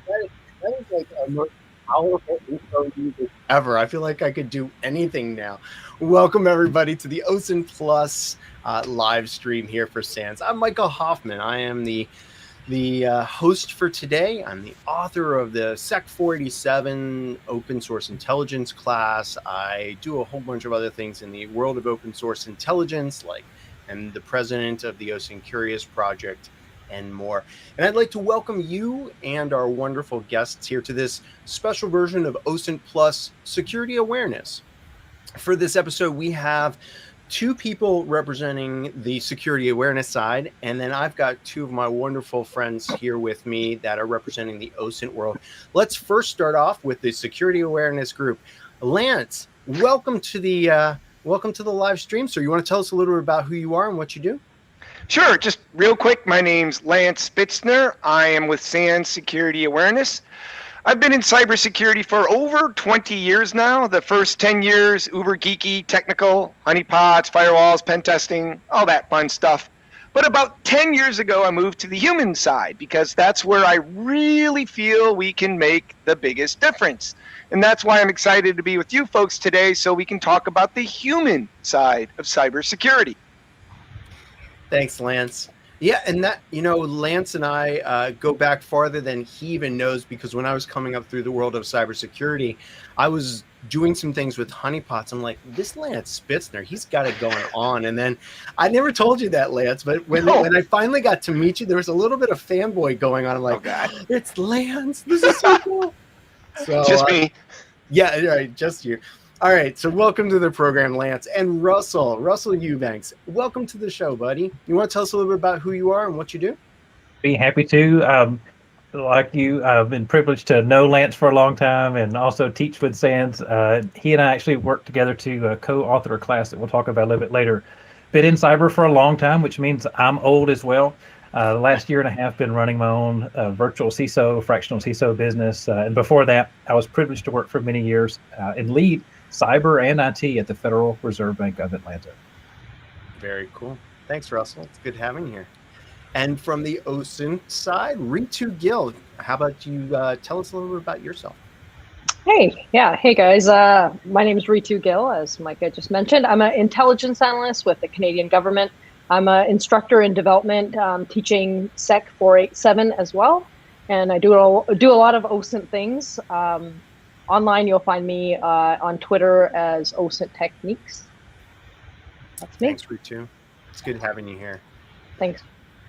That is like a most powerful intro music ever. I feel like I could do anything now. Welcome everybody to the OSINT Plus live stream here for SANS. I'm Micah Hoffman. I am the host for today. I'm the author of the SEC 487 open source intelligence class. I do a whole bunch of other things in the world of open source intelligence, like I'm the president of the OSINT Curious project and more. And I'd like to welcome you and our wonderful guests here to this special version of OSINT Plus Security Awareness. For this episode, we have two people representing the security awareness side, and then I've got two of my wonderful friends here with me that are representing the OSINT world. Let's first start off with the security awareness group. Lance, welcome to the live stream. So you want to tell us a little bit about who you are and what you do? Sure, just real quick, my name's Lance Spitzner. I am with SANS Security Awareness. I've been in cybersecurity for over 20 years now. The first 10 years, uber geeky, technical, honeypots, firewalls, pen testing, all that fun stuff. But about 10 years ago, I moved to the human side because that's where I really feel we can make the biggest difference. And that's why I'm excited to be with you folks today so we can talk about the human side of cybersecurity. Thanks, Lance. Yeah, and that, Lance and I go back farther than he even knows, because when I was coming up through the world of cybersecurity, I was doing some things with honeypots. I'm like, this Lance Spitzner, he's got it going on. And then I never told you that, Lance, but when I finally got to meet you, there was a little bit of fanboy going on. I'm like, it's Lance. This is so cool. So, just me. Yeah, right, just you. All right, so welcome to the program, Lance. And Russell Eubanks, welcome to the show, buddy. You want to tell us a little bit about who you are and what you do? Be happy to. Like you, I've been privileged to know Lance for a long time and also teach with SANS. He and I actually worked together to co-author a class that we'll talk about a little bit later. Been in cyber for a long time, which means I'm old as well. The last year and a half been running my own virtual CISO, fractional CISO business. And before that, I was privileged to work for many years and lead cyber and IT at the Federal Reserve Bank of Atlanta. Very cool. Thanks, Russell. It's good having you here. And from the OSINT side, Ritu Gill, how about you tell us a little bit about yourself? Hey guys. My name is Ritu Gill, as Micah just mentioned. I'm an intelligence analyst with the Canadian government. I'm an instructor in development, teaching SEC 487 as well. And I do a lot of OSINT things. Online, you'll find me on Twitter as OSINT Techniques. That's me. Thanks, Ritu. It's good having you here. Thanks.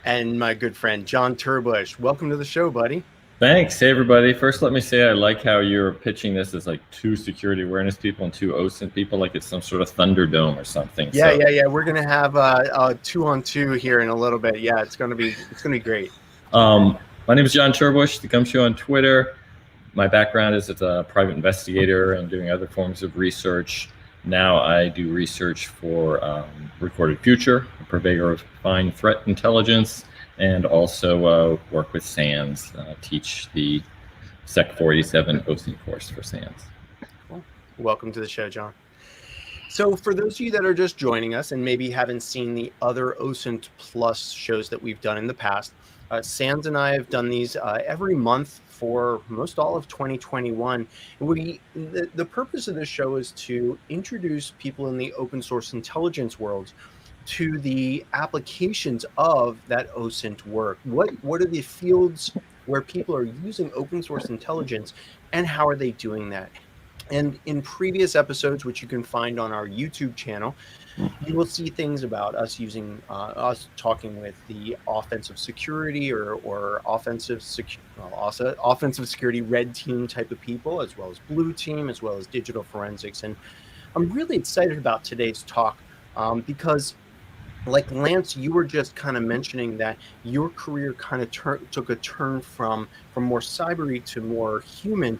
And my good friend, John TerBush. Welcome to the show, buddy. Thanks. Hey, everybody. First, let me say I like how you're pitching this as like two security awareness people and two OSINT people, like it's some sort of Thunderdome or something. Yeah. We're going to have a 2-on-2 here in a little bit. Yeah, it's going to be great. My name is John TerBush, the Gum Show on Twitter. My background is as a private investigator and doing other forms of research. Now I do research for Recorded Future, a purveyor of fine threat intelligence, and also work with SANS, teach the SEC 487 OSINT course for SANS. Cool. Welcome to the show, John. So for those of you that are just joining us and maybe haven't seen the other OSINT Plus shows that we've done in the past, SANS and I have done these every month for most all of 2021. The purpose of this show is to introduce people in the open source intelligence world to the applications of that OSINT work. What are the fields where people are using open source intelligence, and how are they doing that? And in previous episodes, which you can find on our YouTube channel, you will see things about us using us talking with the offensive security or offensive security red team type of people, as well as blue team, as well as digital forensics. And I'm really excited about today's talk because, like Lance, you were just kind of mentioning that your career kind of took a turn from more cybery to more human.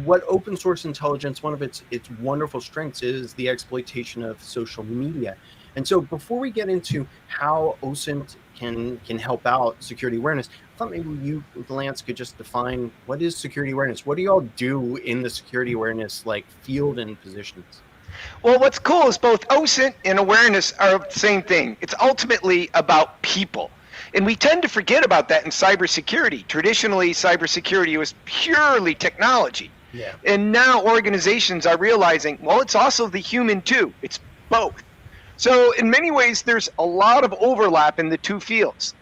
What open source intelligence, one of its wonderful strengths is the exploitation of social media. And so before we get into how OSINT can help out security awareness, I thought maybe you, Lance, could just define what is security awareness. What do y'all do in the security awareness field and positions? Well, what's cool is both OSINT and awareness are the same thing. It's ultimately about people. And we tend to forget about that in cybersecurity. Traditionally, cybersecurity was purely technology. Yeah. And now organizations are realizing, well, it's also the human too. It's both. So in many ways, there's a lot of overlap in the two fields.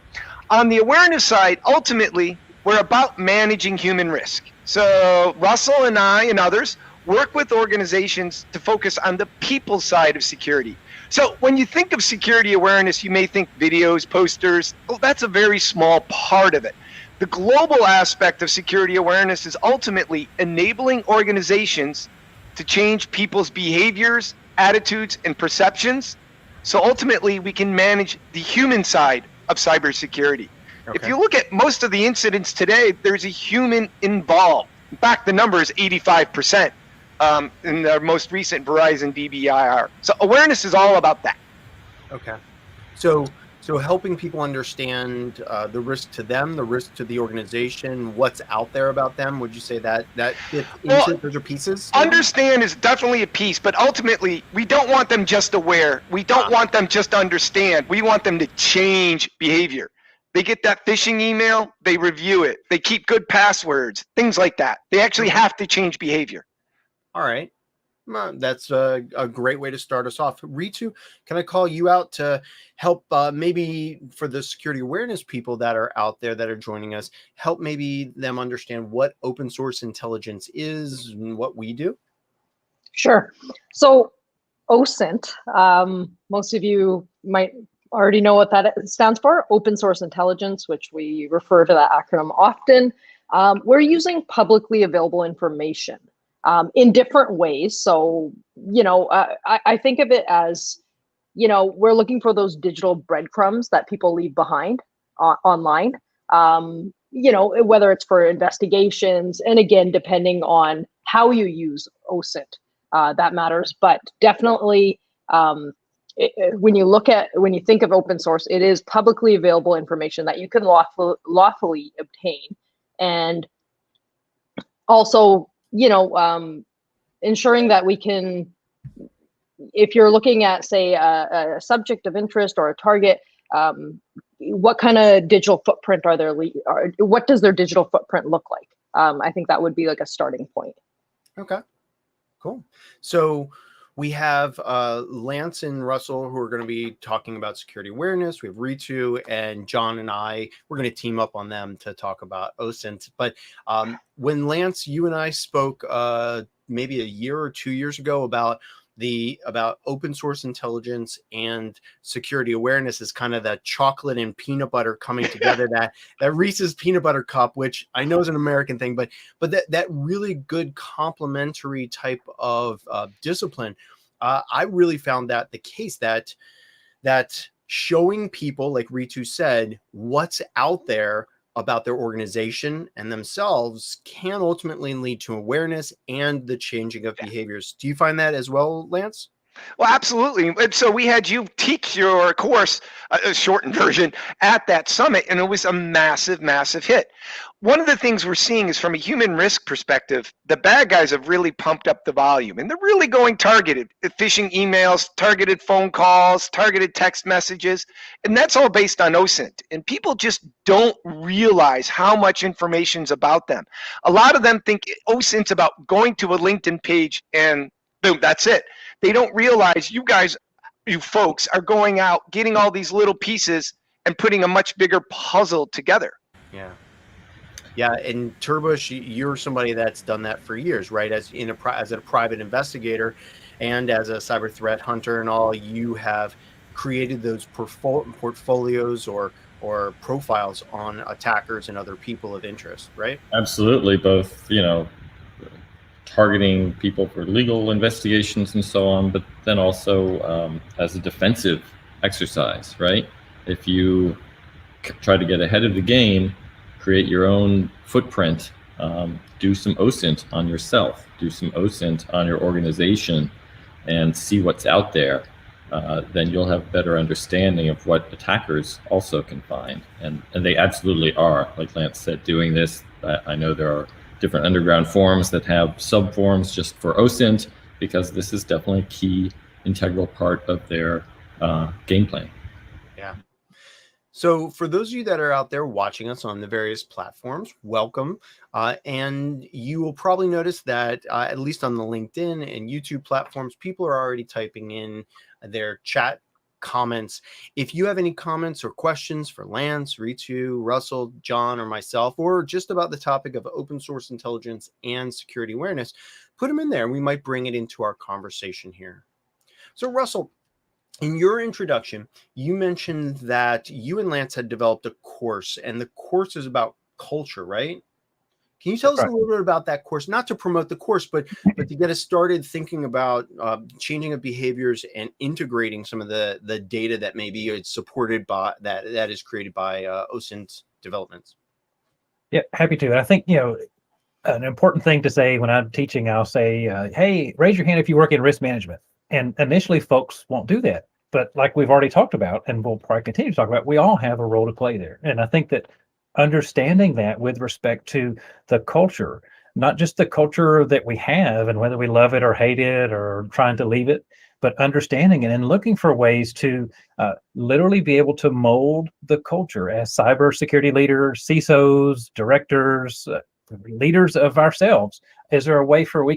On the awareness side, ultimately, we're about managing human risk. So Russell and I and others work with organizations to focus on the people side of security. So when you think of security awareness, you may think videos, posters. Oh, that's a very small part of it. The global aspect of security awareness is ultimately enabling organizations to change people's behaviors, attitudes, and perceptions. So ultimately, we can manage the human side of cybersecurity. Okay. If you look at most of the incidents today, there's a human involved. In fact, the number is 85% in the most recent Verizon DBIR. So awareness is all about that. Okay. So helping people understand the risk to them, the risk to the organization, what's out there about them. Would you say that fits into those are pieces? Understand is definitely a piece, but ultimately we don't want them just aware. We don't want them just to understand. We want them to change behavior. They get that phishing email, they review it. They keep good passwords, things like that. They actually have to change behavior. All right. That's a great way to start us off. Ritu, can I call you out to help maybe for the security awareness people that are out there that are joining us, help maybe them understand what open source intelligence is and what we do? Sure. So OSINT, most of you might already know what that stands for, open source intelligence, which we refer to that acronym often. We're using publicly available information in different ways. So, I think of it as, we're looking for those digital breadcrumbs that people leave behind online, whether it's for investigations. And again, depending on how you use OSINT, that matters. But definitely, when you think of open source, it is publicly available information that you can lawfully obtain. And also, ensuring that we can, if you're looking at, say, a subject of interest or a target, what kind of digital footprint are there? What does their digital footprint look like? I think that would be like a starting point. Okay, cool. So we have Lance and Russell who are going to be talking about security awareness. We have Ritu and John and I. We're going to team up on them to talk about OSINT. But when Lance, you and I spoke maybe a year or 2 years ago about open source intelligence and security awareness is kind of that chocolate and peanut butter coming together, that Reese's peanut butter cup, which I know is an American thing, but that really good complementary type of discipline. I really found that the case that showing people, like Ritu said, what's out there about their organization and themselves can ultimately lead to awareness and the changing of behaviors. Do you find that as well, Lance? Well, absolutely. And so we had you teach your course, a shortened version, at that summit, and it was a massive, massive hit. One of the things we're seeing is from a human risk perspective, the bad guys have really pumped up the volume, and they're really going targeted. Phishing emails, targeted phone calls, targeted text messages, and that's all based on OSINT. And people just don't realize how much information's about them. A lot of them think OSINT's about going to a LinkedIn page and boom, that's it. They don't realize you folks are going out, getting all these little pieces and putting a much bigger puzzle together. Yeah. Yeah. And TerBush, you're somebody that's done that for years, right? As a private investigator and as a cyber threat hunter and all, you have created those portfolios or profiles on attackers and other people of interest, right? Absolutely. Both, targeting people for legal investigations and so on, but then also as a defensive exercise, right? If you try to get ahead of the game, create your own footprint, do some OSINT on yourself, do some OSINT on your organization, and see what's out there, then you'll have better understanding of what attackers also can find. And they absolutely are, like Lance said, doing this. I know there are different underground forums that have sub-forums just for OSINT, because this is definitely a key integral part of their game plan. Yeah. So for those of you that are out there watching us on the various platforms, welcome. And you will probably notice that at least on the LinkedIn and YouTube platforms, people are already typing in their chat comments. If you have any comments or questions for Lance, Ritu, Russell, John, or myself, or just about the topic of open source intelligence and security awareness, put them in there and we might bring it into our conversation here. So Russell, in your introduction, you mentioned that you and Lance had developed a course, and the course is about culture, right? Can you tell us a little bit about that course, not to promote the course, but to get us started thinking about changing of behaviors and integrating some of the data that maybe is supported by that is created by OSINT developments? Yeah, happy to. And I think, an important thing to say when I'm teaching, I'll say, hey, raise your hand if you work in risk management. And initially, folks won't do that. But like we've already talked about, and we'll probably continue to talk about, we all have a role to play there. And I think that understanding that with respect to the culture, not just the culture that we have and whether we love it or hate it or trying to leave it, but understanding it and looking for ways to literally be able to mold the culture as cybersecurity leaders, CISOs, directors, leaders of ourselves. Is there a way for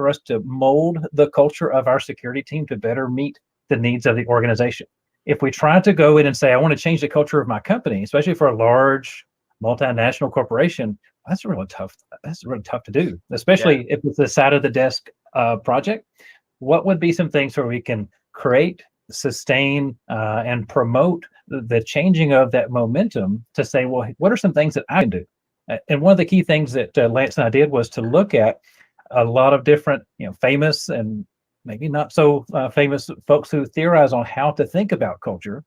us to mold the culture of our security team to better meet the needs of the organization? If we try to go in and say, I want to change the culture of my company, especially for a large multinational corporation, that's really tough to do, especially if it's a side of the desk project. What would be some things where we can create, sustain, and promote the changing of that momentum to say, well, what are some things that I can do? And one of the key things that Lance and I did was to look at a lot of different, famous and maybe not so famous folks who theorize on how to think about culture.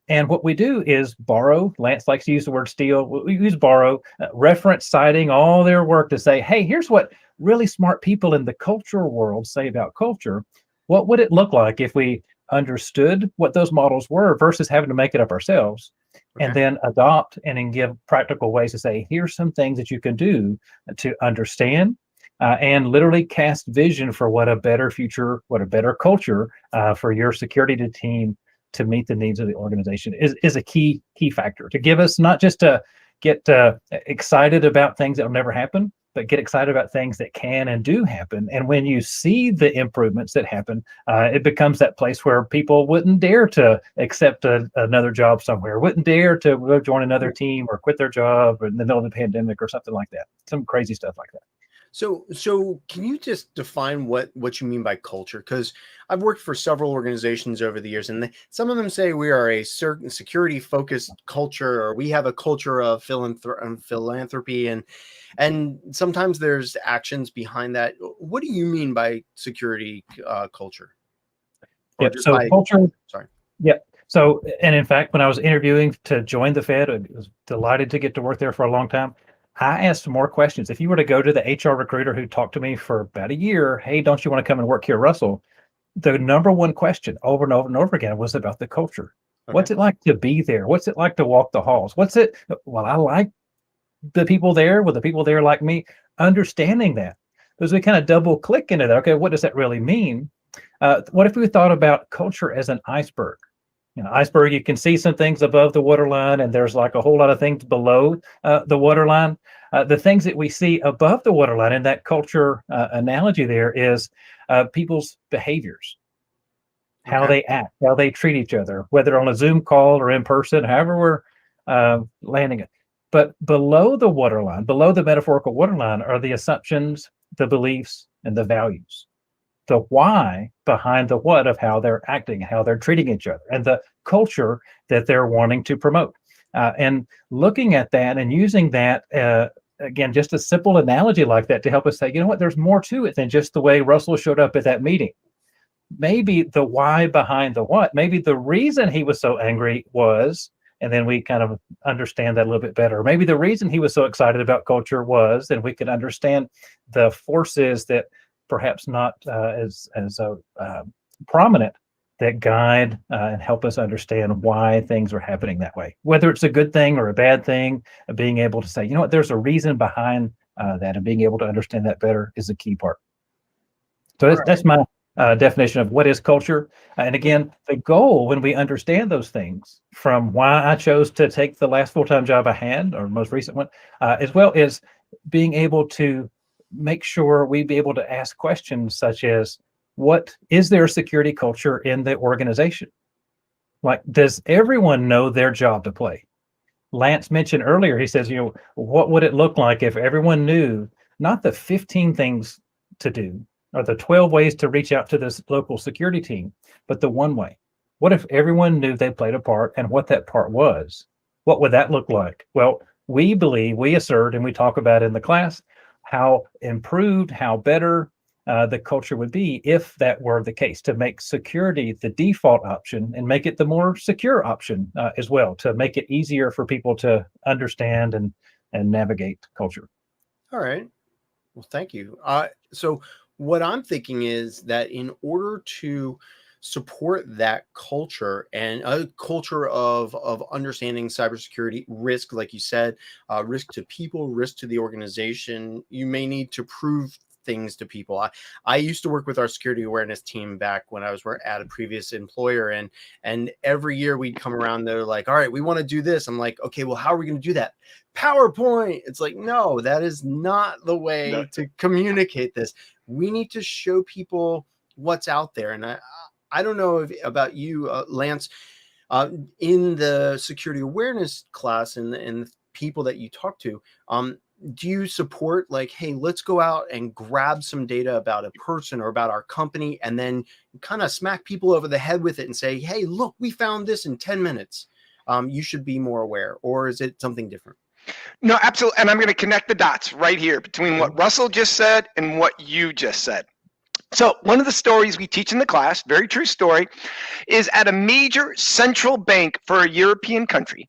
And what we do is borrow. Lance likes to use the word steal. We use borrow, reference, citing all their work to say, hey, here's what really smart people in the cultural world say about culture. What would it look like if we understood what those models were versus having to make it up ourselves? Okay. And then adopt and then give practical ways to say, here's some things that you can do to understand and literally cast vision for what a better future, what a better culture for your security team to meet the needs of the organization is a key factor to give us, not just to get excited about things that will never happen, but get excited about things that can and do happen. And when you see the improvements that happen, it becomes that place where people wouldn't dare to accept another job somewhere, wouldn't dare to join another team or quit their job in the middle of the pandemic or something like that. Some crazy stuff like that. So can you just define what you mean by culture? Because I've worked for several organizations over the years, and some of them say we are a certain security-focused culture, or we have a culture of philanthropy, and sometimes there's actions behind that. What do you mean by security culture? Yep. So culture. Sorry. Yep. So, and in fact, when I was interviewing to join the Fed, I was delighted to get to work there for a long time. I asked more questions. If you were to go to the HR recruiter who talked to me for about a year, hey, don't you want to come and work here, Russell? The number one question over and over and over again was about the culture. Okay. What's it like to be there? What's it like to walk the halls? Well, I like the people there. Well, the people there like me. Understanding that. Because we kind of double click into that. Okay, what does that really mean? What if we thought about culture as an iceberg? Iceberg, you can see some things above the waterline, and there's like a whole lot of things below the waterline. The things that we see above the waterline in that culture analogy there is people's behaviors, how they act, how they treat each other, whether on a Zoom call or in person, however we're landing it. But below the waterline, below the metaphorical waterline are the assumptions, the beliefs, and the values. The why behind the what of how they're acting, how they're treating each other, and the culture that they're wanting to promote. And looking at that and using that, again, just a simple analogy like that to help us say, you know what, there's more to it than just the way Russell showed up at that meeting. Maybe the why behind the what, maybe the reason he was so angry was, and then we kind of understand that a little bit better. Maybe the reason he was so excited about culture was, and we could understand the forces that perhaps not as prominent that guide and help us understand why things are happening that way. Whether it's a good thing or a bad thing, being able to say, you know what, there's a reason behind that, and being able to understand that better is a key part. So that's my definition of what is culture. And again, the goal when we understand those things, from why I chose to take the last full-time job I had, or most recent one, as well as being able to make sure we be able to ask questions such as, what is there a security culture in the organization? Like, does everyone know their job to play? Lance mentioned earlier, he says, what would it look like if everyone knew not the 15 things to do or the 12 ways to reach out to this local security team, but the one way? What if everyone knew they played a part and what that part was? What would that look like? Well, we believe, we assert, and we talk about in the class, how improved, how better the culture would be if that were the case, to make security the default option and make it the more secure option as well, to make it easier for people to understand and navigate culture. All right. Well, thank you. So what I'm thinking is that in order to support that culture, and a culture of understanding cybersecurity risk, like you said, risk to people, risk to the organization, you may need to prove things to people. I used to work with our security awareness team back when I was at a previous employer, and every year we'd come around, they're like, all right, we want to do this. I'm like, okay, well, how are we going to do that? PowerPoint. It's like, no, that is not the way to communicate this. We need to show people what's out there. And I don't know about you, Lance, in the security awareness class and the people that you talk to, do you support, like, hey, let's go out and grab some data about a person or about our company, and then kind of smack people over the head with it and say, hey, look, we found this in 10 minutes. You should be more aware. Or is it something different? No, absolutely. And I'm going to connect the dots right here between what Russell just said and what you just said. So one of the stories we teach in the class, very true story, is at a major central bank for a European country.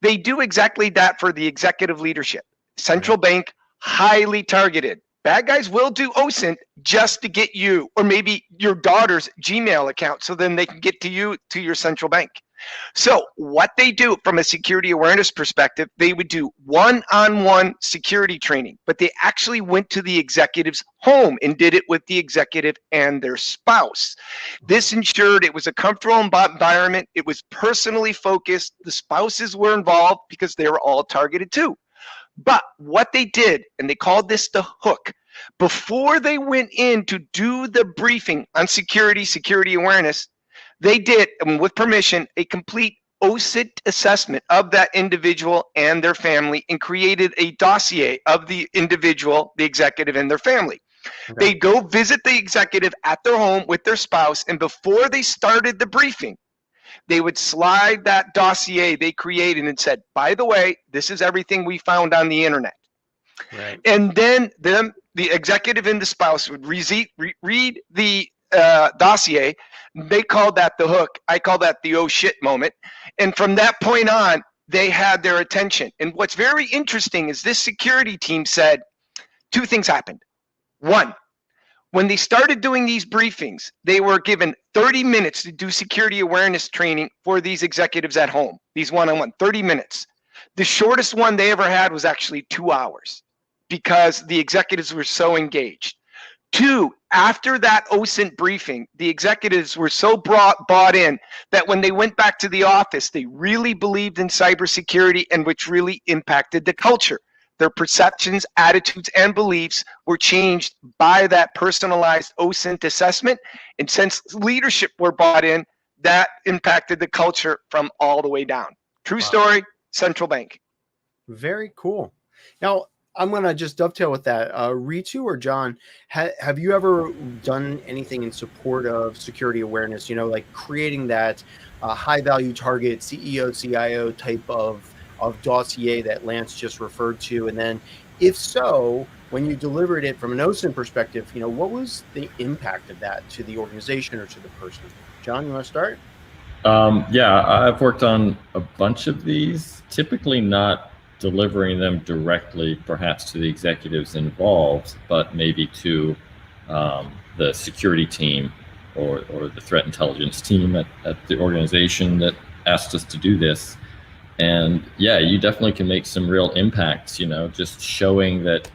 They do exactly that for the executive leadership. Central bank, highly targeted. Bad guys will do OSINT just to get you, or maybe your daughter's Gmail account, so then they can get to you, to your central bank. So what they do from a security awareness perspective, they would do one-on-one security training, but they actually went to the executive's home and did it with the executive and their spouse. This ensured it was a comfortable environment. It was personally focused. The spouses were involved because they were all targeted too. But what they did, and they called this the hook, before they went in to do the briefing on security awareness, they did, and with permission, a complete OSINT assessment of that individual and their family, and created a dossier of the individual, the executive, and their family. Okay. They go visit the executive at their home with their spouse, and before they started the briefing, they would slide that dossier they created and said, by the way, this is everything we found on the internet. Right. And then the executive and the spouse would read the dossier. They called that the hook. I call that the oh shit moment. And from that point on, they had their attention. And what's very interesting is this security team said two things happened. One, when they started doing these briefings, they were given 30 minutes to do security awareness training for these executives at home, these one-on-one, 30 minutes. The shortest one they ever had was actually 2 hours because the executives were so engaged. Two, after that OSINT briefing, the executives were so bought in that when they went back to the office, they really believed in cybersecurity, and which really impacted the culture. Their perceptions, attitudes, and beliefs were changed by that personalized OSINT assessment. And since leadership were bought in, that impacted the culture from all the way down. True story, central bank. Very cool. Now, I'm going to just dovetail with that. Ritu or John, have you ever done anything in support of security awareness, like creating that high-value target CEO, CIO type of dossier that Lance just referred to? And then if so, when you delivered it from an OSINT perspective, what was the impact of that to the organization or to the person? John, you want to start? Yeah, I've worked on a bunch of these, typically not delivering them directly perhaps to the executives involved, but maybe to the security team or the threat intelligence team at the organization that asked us to do this. And yeah, you definitely can make some real impacts, just showing that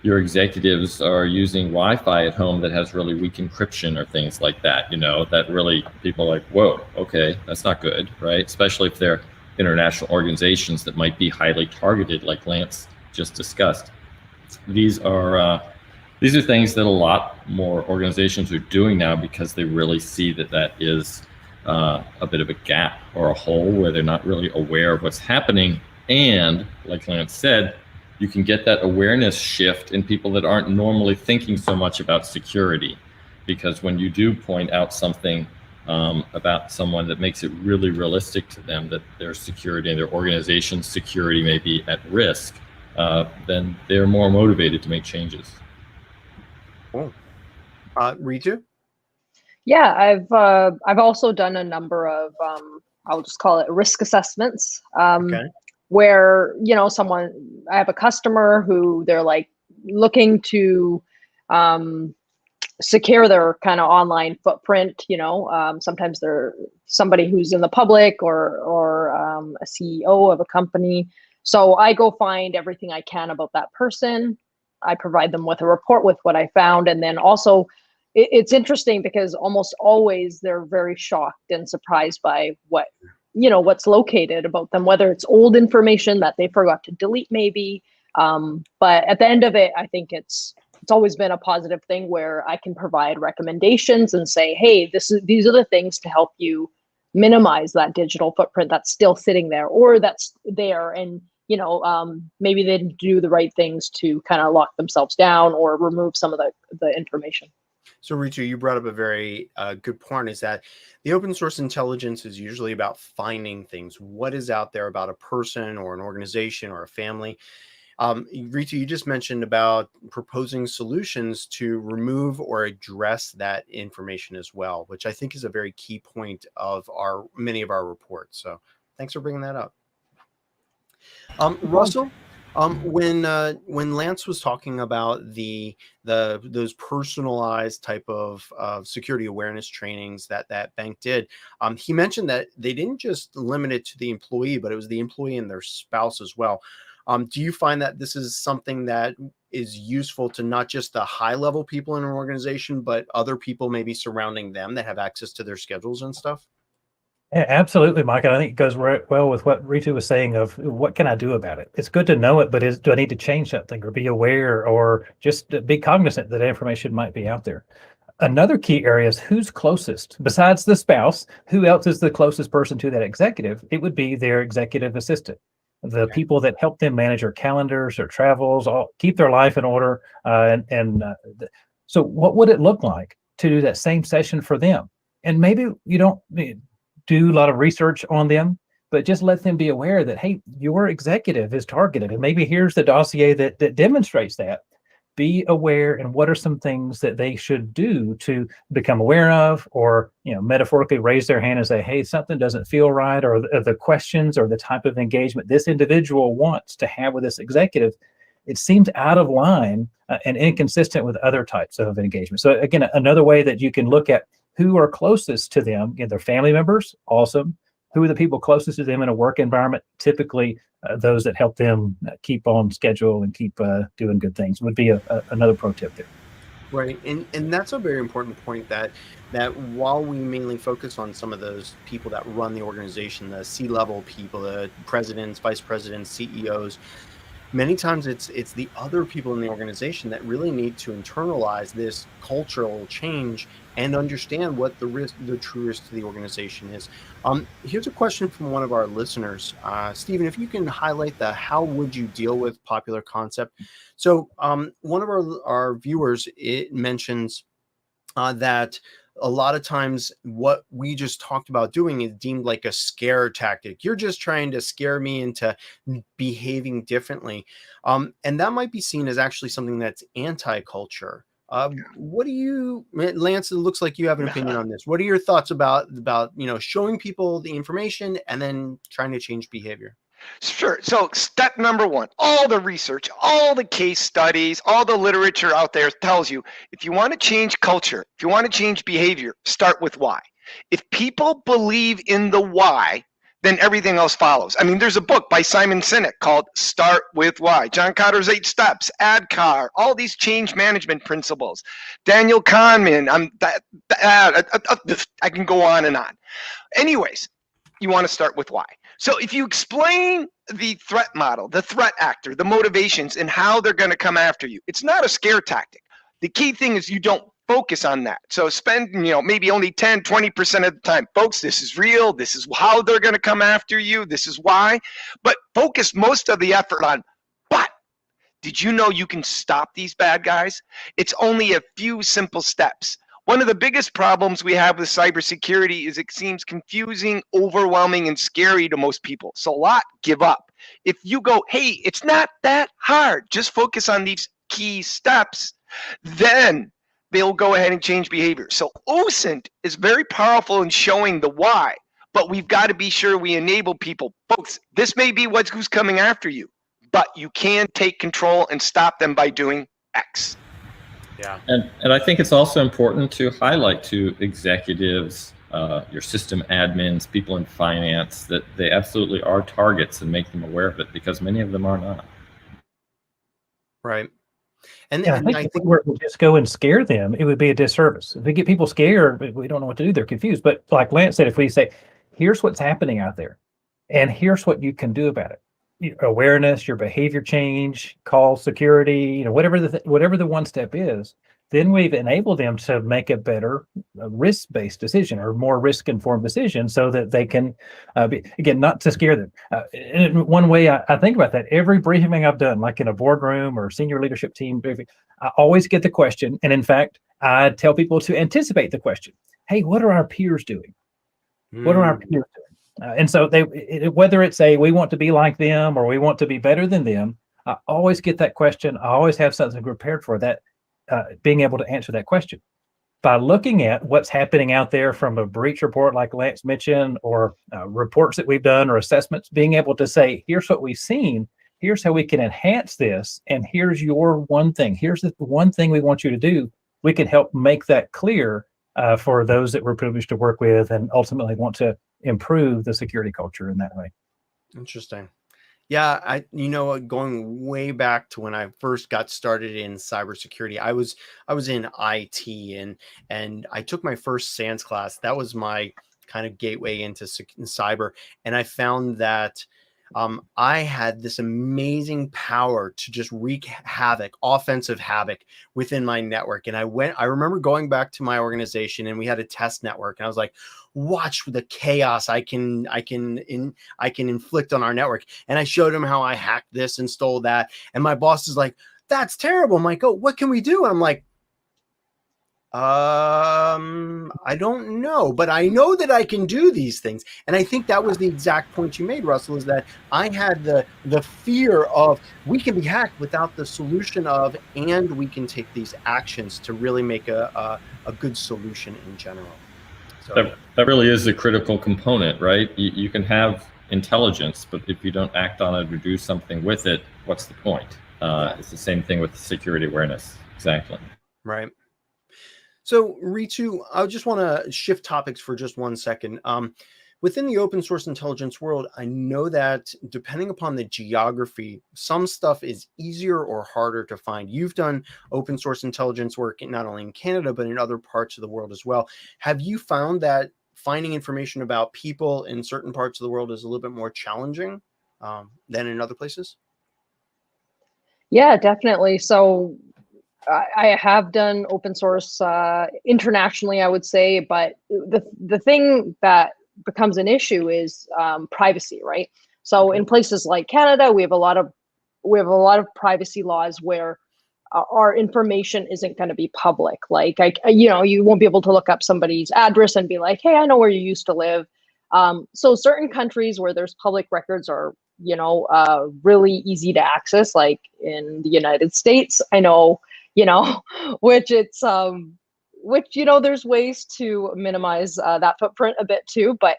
your executives are using Wi-Fi at home that has really weak encryption or things like that, that really people are like, whoa, okay, that's not good, right? Especially if they're international organizations that might be highly targeted, like Lance just discussed. These are things that a lot more organizations are doing now because they really see that is a bit of a gap or a hole where they're not really aware of what's happening. And like Lance said, you can get that awareness shift in people that aren't normally thinking so much about security. Because when you do point out something about someone that makes it really realistic to them that their security and their organization's security may be at risk, then they're more motivated to make changes. Cool. Ritu? Yeah, I've also done a number of I'll just call it risk assessments. Okay. Where I have a customer who they're like looking to secure their kind of online footprint. Sometimes they're somebody who's in the public or a CEO of a company. So I go find everything I can about that person. I provide them with a report with what I found, and then also it's interesting because almost always they're very shocked and surprised by what's located about them, whether it's old information that they forgot to delete maybe. But at the end of it, I think it's always been a positive thing where I can provide recommendations and say, hey, these are the things to help you minimize that digital footprint that's still sitting there or that's there. And, maybe they didn't do the right things to kind of lock themselves down or remove some of the information. So Ritu, you brought up a very good point, is that the open source intelligence is usually about finding things. What is out there about a person or an organization or a family? Ritu, you just mentioned about proposing solutions to remove or address that information as well, which I think is a very key point of many of our reports. So thanks for bringing that up. Russell, when Lance was talking about those personalized type of security awareness trainings that bank did, he mentioned that they didn't just limit it to the employee, but it was the employee and their spouse as well. Do you find that this is something that is useful to not just the high level people in an organization, but other people maybe surrounding them that have access to their schedules and stuff? Yeah, absolutely, Mike. And I think it goes well with what Ritu was saying of what can I do about it? It's good to know it, but do I need to change something or be aware or just be cognizant that information might be out there? Another key area is who's closest. Besides the spouse, who else is the closest person to that executive? It would be their executive assistant, the people that help them manage their calendars, their travels, keep their life in order. So what would it look like to do that same session for them? And maybe you don't do a lot of research on them, but just let them be aware that, hey, your executive is targeted. And maybe here's the dossier that demonstrates that. Be aware, and what are some things that they should do to become aware of, or metaphorically raise their hand and say, hey, something doesn't feel right, or the questions or the type of engagement this individual wants to have with this executive, it seems out of line and inconsistent with other types of engagement. So again, another way that you can look at who are closest to them, their family members, awesome. Who are the people closest to them in a work environment? Typically, those that help them keep on schedule and keep doing good things would be another pro tip there. Right, and that's a very important point, that while we mainly focus on some of those people that run the organization, the C-level people, the presidents, vice presidents, CEOs, many times it's the other people in the organization that really need to internalize this cultural change and understand what the true risk to the organization is. Here's a question from one of our listeners. Stephen, if you can highlight how would you deal with popular concept? So one of our viewers, it mentions that a lot of times what we just talked about doing is deemed like a scare tactic. You're just trying to scare me into behaving differently. And that might be seen as actually something that's anti-culture. What do you, Lance, it looks like you have an opinion on this. What are your thoughts about showing people the information and then trying to change behavior? Sure. So step number one, all the research, all the case studies, all the literature out there tells you if you want to change culture, if you want to change behavior, start with why. If people believe in the why, then everything else follows. I mean, there's a book by Simon Sinek called Start With Why. John Cotter's 8 Steps, ADKAR, all these change management principles. Daniel Kahneman, I can go on and on. Anyways, you want to start with why. So if you explain the threat model, the threat actor, the motivations, and how they're going to come after you, it's not a scare tactic. The key thing is you don't focus on that. So spend, maybe only 10, 20% of the time, folks, this is real. This is how they're going to come after you. This is why. But focus most of the effort on, but did you know you can stop these bad guys? It's only a few simple steps. One of the biggest problems we have with cybersecurity is it seems confusing, overwhelming, and scary to most people. So a lot give up. If you go, hey, it's not that hard, just focus on these key steps, then they'll go ahead and change behavior. So OSINT is very powerful in showing the why, but we've got to be sure we enable people. Folks, this may be who's coming after you, but you can take control and stop them by doing X. Yeah. And I think it's also important to highlight to executives, your system admins, people in finance, that they absolutely are targets, and make them aware of it, because many of them are not. Right. And, yeah, and I think if we were to just go and scare them, it would be a disservice. If we get people scared, we don't know what to do. They're confused. But like Lance said, if we say, here's what's happening out there, and here's what you can do about it. Awareness, your behavior change, call security, whatever the one step is, then we've enabled them to make a better risk-based decision, or more risk-informed decision, so that they can, again, not to scare them. And one way I think about that, every briefing I've done, like in a boardroom or senior leadership team briefing, I always get the question, and in fact, I tell people to anticipate the question. Hey, what are our peers doing? What are our peers doing? And so whether it's we want to be like them or we want to be better than them, I always get that question. I always have something prepared for that, being able to answer that question. By looking at what's happening out there from a breach report, like Lance mentioned, or reports that we've done, or assessments, being able to say, here's what we've seen, here's how we can enhance this, and here's your one thing. Here's the one thing we want you to do. We can help make that clear for those that we're privileged to work with, and ultimately want to improve the security culture in that way. Interesting. Yeah, going way back to when I first got started in cybersecurity, I was in IT, and I took my first SANS class. That was my kind of gateway into cyber, and I found that I had this amazing power to just wreak havoc, offensive havoc within my network. And I remember going back to my organization, and we had a test network, and I was like, watch the chaos I can inflict on our network. And I showed him how I hacked this and stole that. And my boss is like, that's terrible, Michael. What can we do? And I'm like, I don't know, but I know that I can do these things. And I think that was the exact point you made, Russell, is that I had the fear of, we can be hacked, without the solution of, and we can take these actions to really make a good solution in general. So that really is a critical component, right? You can have intelligence, but if you don't act on it or do something with it, what's the point? It's the same thing with security awareness. Exactly. Right. So Ritu, I just want to shift topics for just 1 second. Within the open source intelligence world, I know that depending upon the geography, some stuff is easier or harder to find. You've done open source intelligence work not only in Canada, but in other parts of the world as well. Have you found that finding information about people in certain parts of the world is a little bit more challenging than in other places? Yeah, definitely. So I have done open source internationally, I would say, but the thing that becomes an issue is privacy, right? So in places like Canada, we have a lot of privacy laws where our information isn't going to be public. Like, you won't be able to look up somebody's address and be like, hey, I know where you used to live. So certain countries where there's public records are, really easy to access, like in the United States. I know, which there's ways to minimize that footprint a bit too, but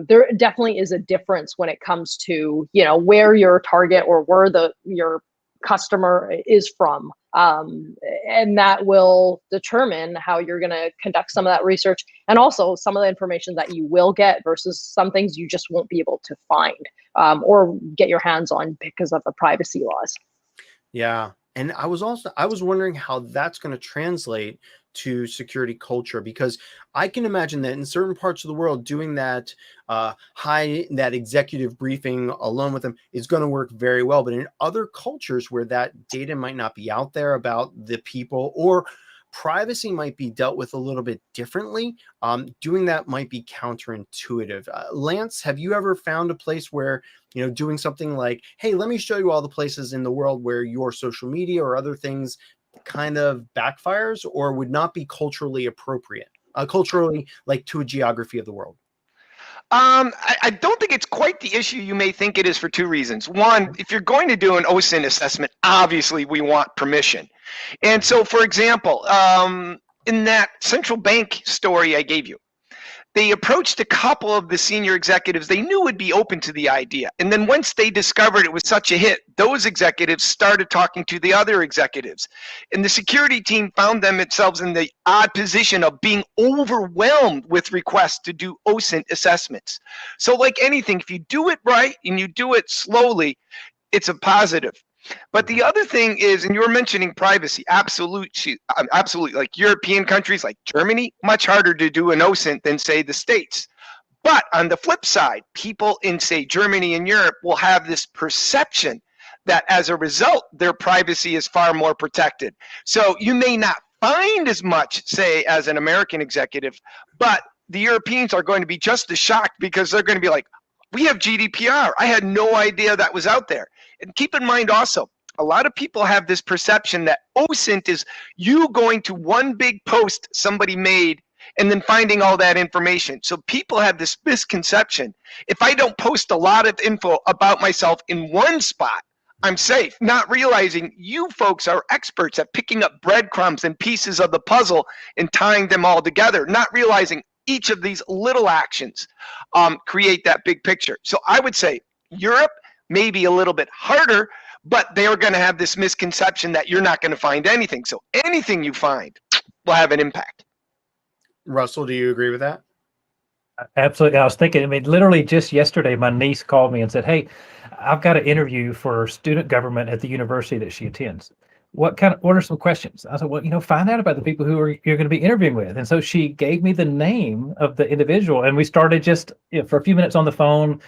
there definitely is a difference when it comes to, where your target or where your customer is from. And that will determine how you're going to conduct some of that research, and also some of the information that you will get versus some things you just won't be able to find or get your hands on because of the privacy laws. Yeah. And I was wondering how that's going to translate to security culture, because I can imagine that in certain parts of the world, doing that that executive briefing alone with them is going to work very well. But in other cultures where that data might not be out there about the people, or privacy might be dealt with a little bit differently, doing that might be counterintuitive. Lance, have you ever found a place where, doing something like, hey, let me show you all the places in the world where your social media or other things kind of backfires or would not be culturally appropriate, culturally, like, to a geography of the world? I don't think it's quite the issue you may think it is, for two reasons. One, if you're going to do an OSINT assessment, obviously we want permission. And so, for example, in that central bank story I gave you, they approached a couple of the senior executives they knew would be open to the idea. And then once they discovered it was such a hit, those executives started talking to the other executives. And the security team found themselves in the odd position of being overwhelmed with requests to do OSINT assessments. So like anything, if you do it right and you do it slowly, it's a positive. But the other thing is, and you were mentioning privacy, absolutely. Like European countries like Germany, much harder to do an OSINT than, say, the States. But on the flip side, people in, say, Germany and Europe will have this perception that as a result, their privacy is far more protected. So you may not find as much, say, as an American executive, but the Europeans are going to be just as shocked, because they're going to be like, we have GDPR. I had no idea that was out there. And keep in mind also, a lot of people have this perception that OSINT is you going to one big post somebody made and then finding all that information. So people have this misconception. If I don't post a lot of info about myself in one spot, I'm safe, not realizing you folks are experts at picking up breadcrumbs and pieces of the puzzle and tying them all together, not realizing each of these little actions create that big picture. So I would say Europe may be a little bit harder, but they are going to have this misconception that you're not going to find anything. So anything you find will have an impact. Russell, do you agree with that? Absolutely. I was thinking, literally just yesterday, my niece called me and said, hey, I've got an interview for student government at the university that she attends. What are some questions? I said, well, find out about the people who you're going to be interviewing with. And so she gave me the name of the individual, and we started just for a few minutes on the phone,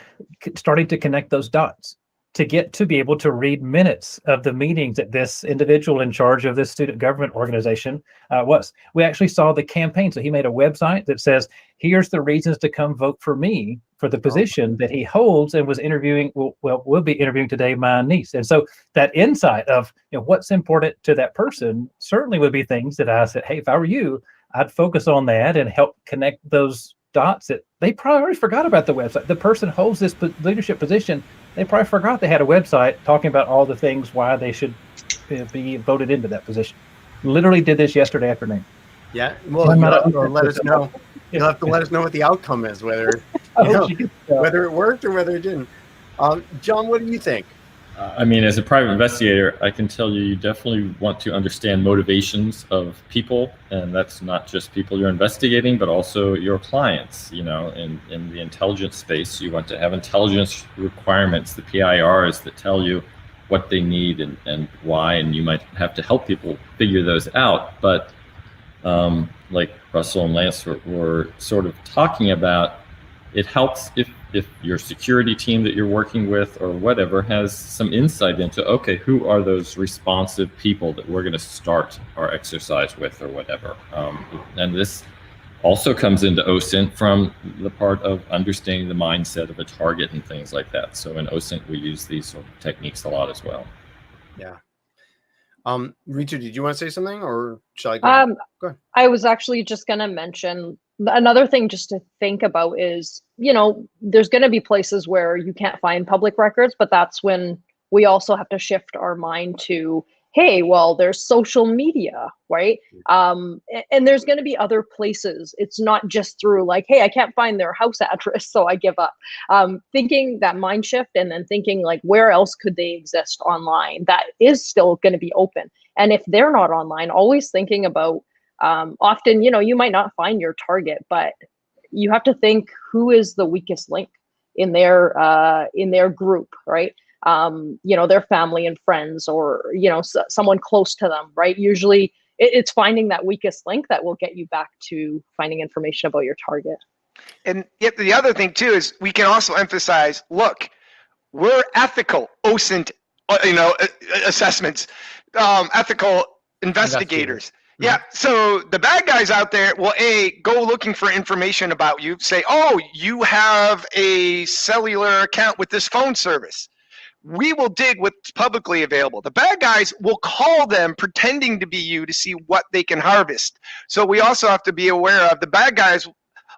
starting to connect those dots to get to be able to read minutes of the meetings that this individual in charge of this student government organization was. We actually saw the campaign. So he made a website that says, here's the reasons to come vote for me for the position that he holds, and was interviewing, we'll be interviewing today my niece. And so that insight of what's important to that person certainly would be things that I said, hey, if I were you, I'd focus on that and help connect those dots that they probably already forgot about the website. The person holds this leadership position. They probably forgot they had a website talking about all the things why they should be voted into that position. Literally did this yesterday afternoon. Yeah, well, you'll have to let us know. You'll have to let us know what the outcome is, whether whether it worked or whether it didn't. John, what do you think? As a private investigator, I can tell you definitely want to understand motivations of people, and that's not just people you're investigating, but also your clients. In the intelligence space, you want to have intelligence requirements, the PIRs that tell you what they need and why, and you might have to help people figure those out. But like Russell and Lance were sort of talking about, it helps if your security team that you're working with or whatever has some insight into, okay, who are those responsive people that we're going to start our exercise with or whatever. And this also comes into OSINT from the part of understanding the mindset of a target and things like that. So in OSINT, we use these sort of techniques a lot as well. Yeah. Ritu, did you want to say something, or shall I go? Go ahead. I was actually just going to mention another thing just to think about is, there's going to be places where you can't find public records, but that's when we also have to shift our mind to, hey, well, there's social media, right? And there's going to be other places. It's not just through like, hey, I can't find their house address, so I give up. Thinking that mind shift, and then thinking like, where else could they exist online that is still going to be open? And if they're not online, always thinking about, often, you might not find your target, but you have to think, who is the weakest link in their group, right? Their family and friends, or, someone close to them, right? Usually it's finding that weakest link that will get you back to finding information about your target. And yet the other thing too is we can also emphasize, look, we're ethical OSINT, assessments, ethical investigators. Yeah, so the bad guys out there will go looking for information about you, say, oh, you have a cellular account with this phone service. We will dig what's publicly available. The bad guys will call them pretending to be you to see what they can harvest. So we also have to be aware of the bad guys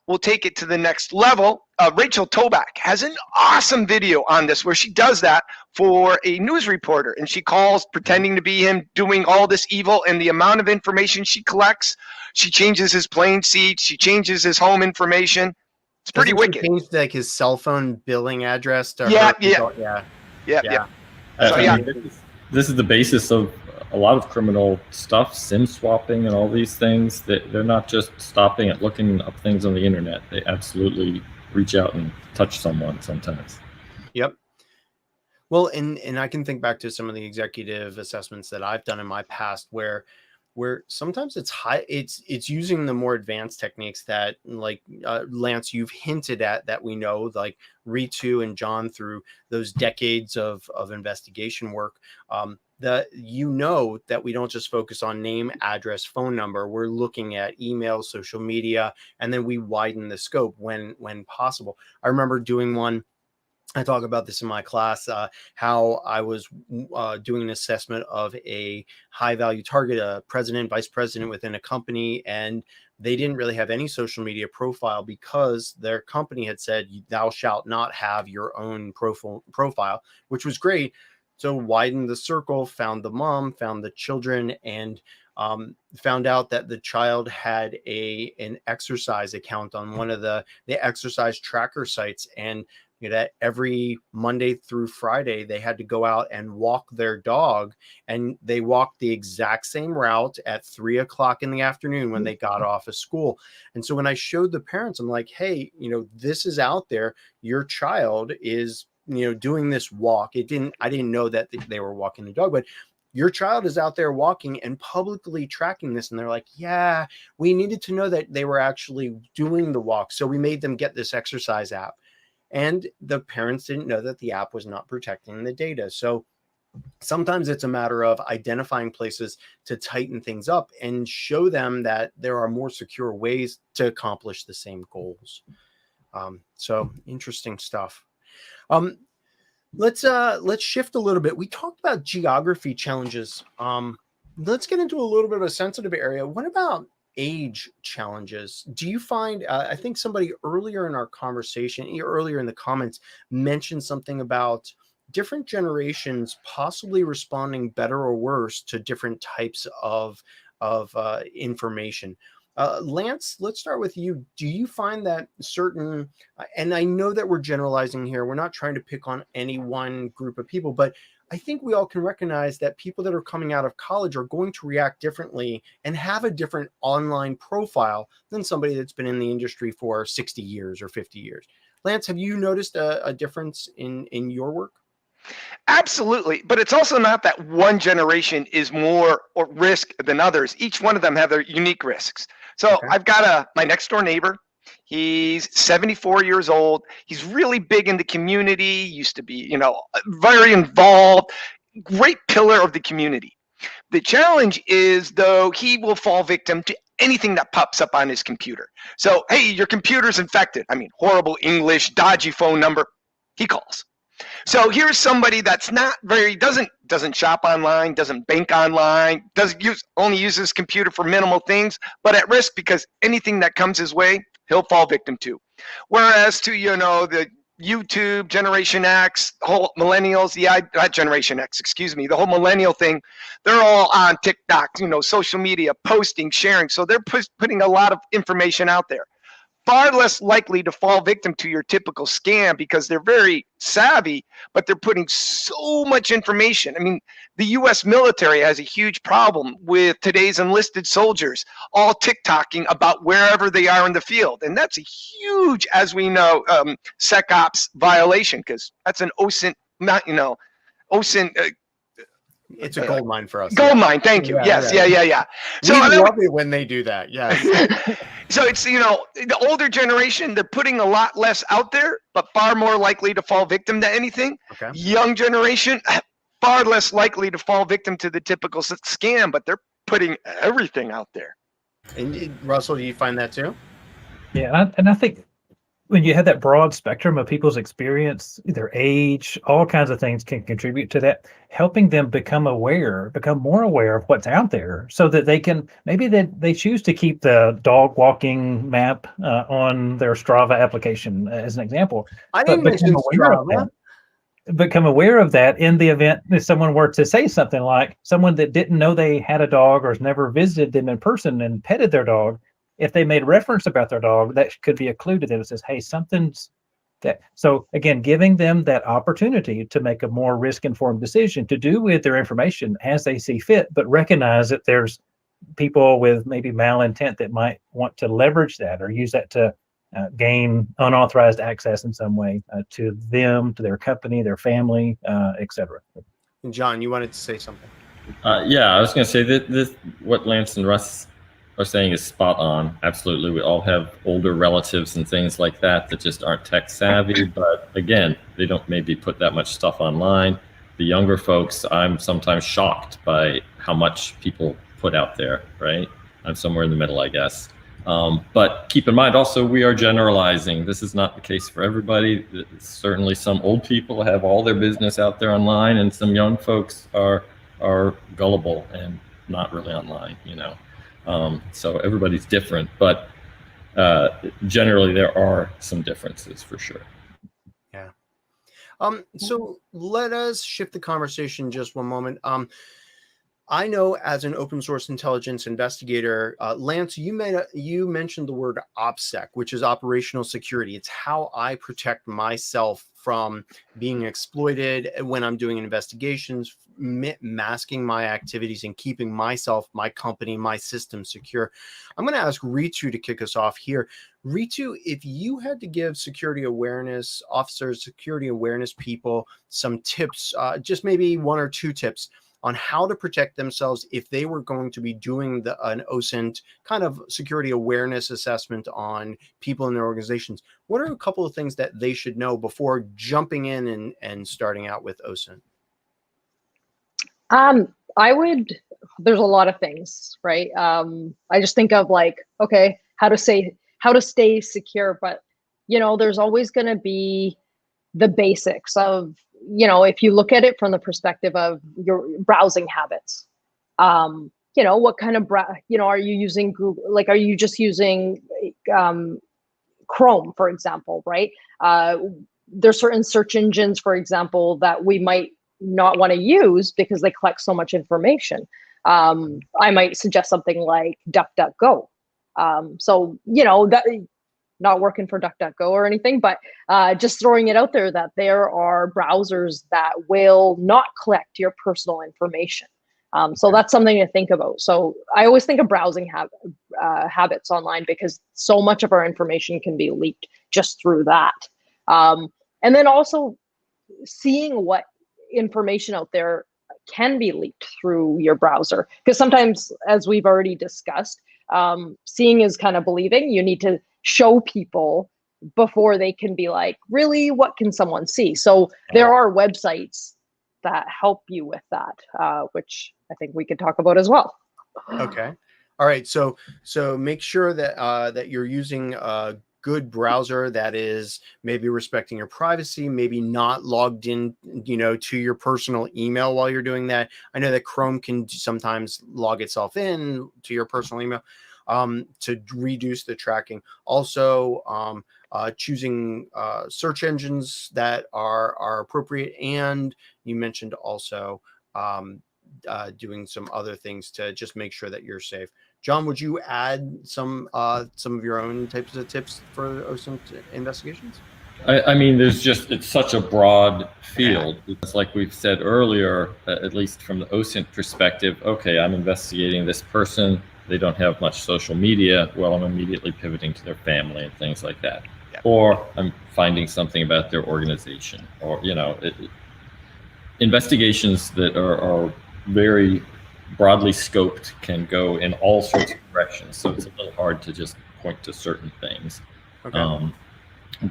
will take it to the next level. Rachel Toback has an awesome video on this where she does that for a news reporter, and she calls pretending to be him doing all this evil, and the amount of information she collects, she changes his plane seat, she changes his home information. It's pretty wicked. Changed like his cell phone billing address to Yeah. This is the basis of a lot of criminal stuff, SIM swapping and all these things. They're not just stopping at looking up things on the internet. They absolutely reach out and touch someone sometimes. Yep. Well, and I can think back to some of the executive assessments that I've done in my past where sometimes it's using the more advanced techniques that, like, Lance, you've hinted at, that we know, like Ritu and John, through those decades of investigation work, that that we don't just focus on name, address, phone number. We're looking at email, social media, and then we widen the scope when possible. I remember doing one. I talk about this in my class, how I was doing an assessment of a high value target, a president, vice president within a company, and they didn't really have any social media profile because their company had said, thou shalt not have your own profile, which was great. So widened the circle, found the mom, found the children, and found out that the child had an exercise account on one of the exercise tracker sites, and that every Monday through Friday, they had to go out and walk their dog, and they walked the exact same route at 3:00 in the afternoon when they got off of school. And so when I showed the parents, I'm like, hey, this is out there. Your child is, doing this walk. I didn't know that they were walking the dog, but your child is out there walking and publicly tracking this. And they're like, yeah, we needed to know that they were actually doing the walk. So we made them get this exercise app. And the parents didn't know that the app was not protecting the data. So sometimes it's a matter of identifying places to tighten things up and show them that there are more secure ways to accomplish the same goals. So interesting stuff. Let's shift a little bit. We talked about geography challenges. Let's get into a little bit of a sensitive area. What about age challenges? Do you find, I think somebody earlier in our conversation, earlier in the comments, mentioned something about different generations possibly responding better or worse to different types of information. Lance, let's start with you. Do you find that certain, and I know that we're generalizing here, we're not trying to pick on any one group of people, but I think we all can recognize that people that are coming out of college are going to react differently and have a different online profile than somebody that's been in the industry for 60 years or 50 years. Lance, have you noticed a difference in your work? Absolutely. But it's also not that one generation is more or risk than others. Each one of them have their unique risks. So okay. I've got my next door neighbor. He's 74 years old. He's really big in the community, used to be, very involved, great pillar of the community. The challenge is, though, he will fall victim to anything that pops up on his computer. So, hey, your computer's infected. I mean, horrible English, dodgy phone number. He calls. So here's somebody that's not very, doesn't shop online, doesn't bank online, only uses his computer for minimal things, but at risk because anything that comes his way, he'll fall victim to. Whereas to, the YouTube, Generation X, whole millennials, not Generation X, excuse me, the whole millennial thing, they're all on TikTok, social media, posting, sharing. So they're putting a lot of information out there. far less likely to fall victim to your typical scam because they're very savvy, but they're putting so much information. I mean, the US military has a huge problem with today's enlisted soldiers all TikToking about wherever they are in the field. And that's a huge, as we know, SecOps violation, because that's an OSINT, not, OSINT. It's a gold mine for us. Gold mine, thank you. Yeah. So we love it when they do that. Yes. So it's, the older generation, they're putting a lot less out there, but far more likely to fall victim to anything. Okay. Young generation, far less likely to fall victim to the typical scam, but they're putting everything out there. And Russell, do you find that too? Yeah, and I think when you have that broad spectrum of people's experience, their age, all kinds of things can contribute to that, helping them become more aware of what's out there so that they can, maybe they choose to keep the dog walking map on their Strava application as an example. I didn't mention Strava. Become aware of that in the event that someone were to say something like someone that didn't know they had a dog or has never visited them in person and petted their dog. If they made reference about their dog, that could be a clue to them. It says, hey, something's that. So again, giving them that opportunity to make a more risk-informed decision to do with their information as they see fit, but recognize that there's people with maybe malintent that might want to leverage that or use that to gain unauthorized access in some way to them, to their company, their family, etc. John, you wanted to say something? Yeah, I was going to say that this, what Lance and Russ are saying is spot on. Absolutely. We all have older relatives and things like that just aren't tech savvy. But again, they don't maybe put that much stuff online. The younger folks, I'm sometimes shocked by how much people put out there, right? I'm somewhere in the middle, I guess. But keep in mind also, we are generalizing. This is not the case for everybody. Certainly some old people have all their business out there online, and some young folks are gullible and not really online, so everybody's different, but generally there are some differences for sure. Yeah. So let us shift the conversation just one moment. I know as an open source intelligence investigator, Lance, you mentioned the word Opsec, which is operational security. It's how I protect myself from being exploited when I'm doing investigations, masking my activities and keeping myself, my company, my system secure. I'm going to ask Ritu to kick us off here. Ritu, if you had to give security awareness officers, security awareness people some tips, just maybe one or two tips on how to protect themselves if they were going to be doing an OSINT kind of security awareness assessment on people in their organizations, what are a couple of things that they should know before jumping in and starting out with OSINT? There's a lot of things, right? I just think of okay, how to stay secure, but there's always going to be the basics of, if you look at it from the perspective of your browsing habits, what kind of are you using Google? Are you just using Chrome, for example, right? There's certain search engines, for example, that we might not want to use because they collect so much information. I might suggest something like DuckDuckGo. So, that not working for DuckDuckGo or anything, but just throwing it out there that there are browsers that will not collect your personal information. So that's something to think about. So I always think of browsing habits online because so much of our information can be leaked just through that. And then also seeing what information out there can be leaked through your browser. Because sometimes, as we've already discussed, seeing is kind of believing. You need to show people before they can be like, really, what can someone see? So there are websites that help you with that, which I think we could talk about as well. Okay. All right. So make sure that that you're using a good browser that is maybe respecting your privacy, maybe not logged in, to your personal email while you're doing that. I know that Chrome can sometimes log itself in to your personal email to reduce the tracking. Also, choosing search engines that are appropriate. And you mentioned also doing some other things to just make sure that you're safe. John, would you add some of your own types of tips for OSINT investigations? I mean, it's such a broad field. It's like we've said earlier, at least from the OSINT perspective, okay, I'm investigating this person. They don't have much social media. Well, I'm immediately pivoting to their family and things like that. Yeah. Or I'm finding something about their organization, or, investigations that are very broadly scoped can go in all sorts of directions. So it's a little hard to just point to certain things. Okay.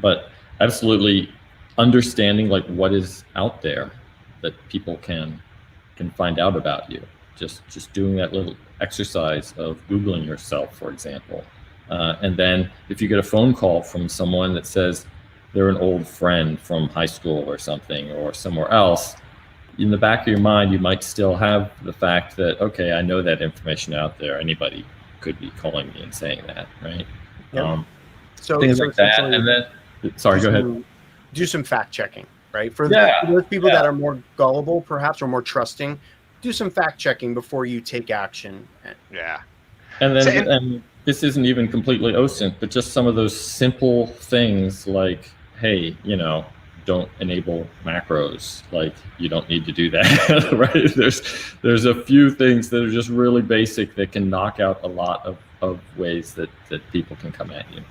But absolutely understanding like what is out there that people can find out about you. Just doing that little exercise of Googling yourself, for example. And then if you get a phone call from someone that says they're an old friend from high school or something or somewhere else, in the back of your mind, you might still have the fact that, okay, I know that information out there. Anybody could be calling me and saying that, right? Yeah. So things like that. And then, sorry, go ahead. Do some fact checking, right? For those people that are more gullible, perhaps, or more trusting, do some fact checking before you take action. Yeah. And then, and this isn't even completely OSINT, but just some of those simple things like, hey, don't enable macros. Like, you don't need to do that, right? There's a few things that are just really basic that can knock out a lot of ways that people can come at you.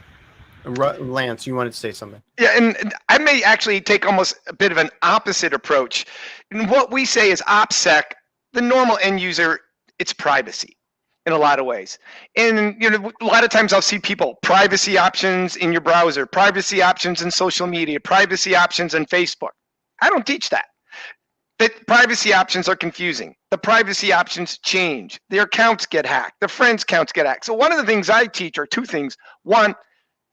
Lance, you wanted to say something? Yeah, and I may actually take almost a bit of an opposite approach. And what we say is Opsec, the normal end user, it's privacy in a lot of ways. And a lot of times I'll see people, privacy options in your browser, privacy options in social media, privacy options in Facebook. I don't teach that. The privacy options are confusing. The privacy options change. Their accounts get hacked. Their friends' accounts get hacked. So one of the things I teach are two things. One,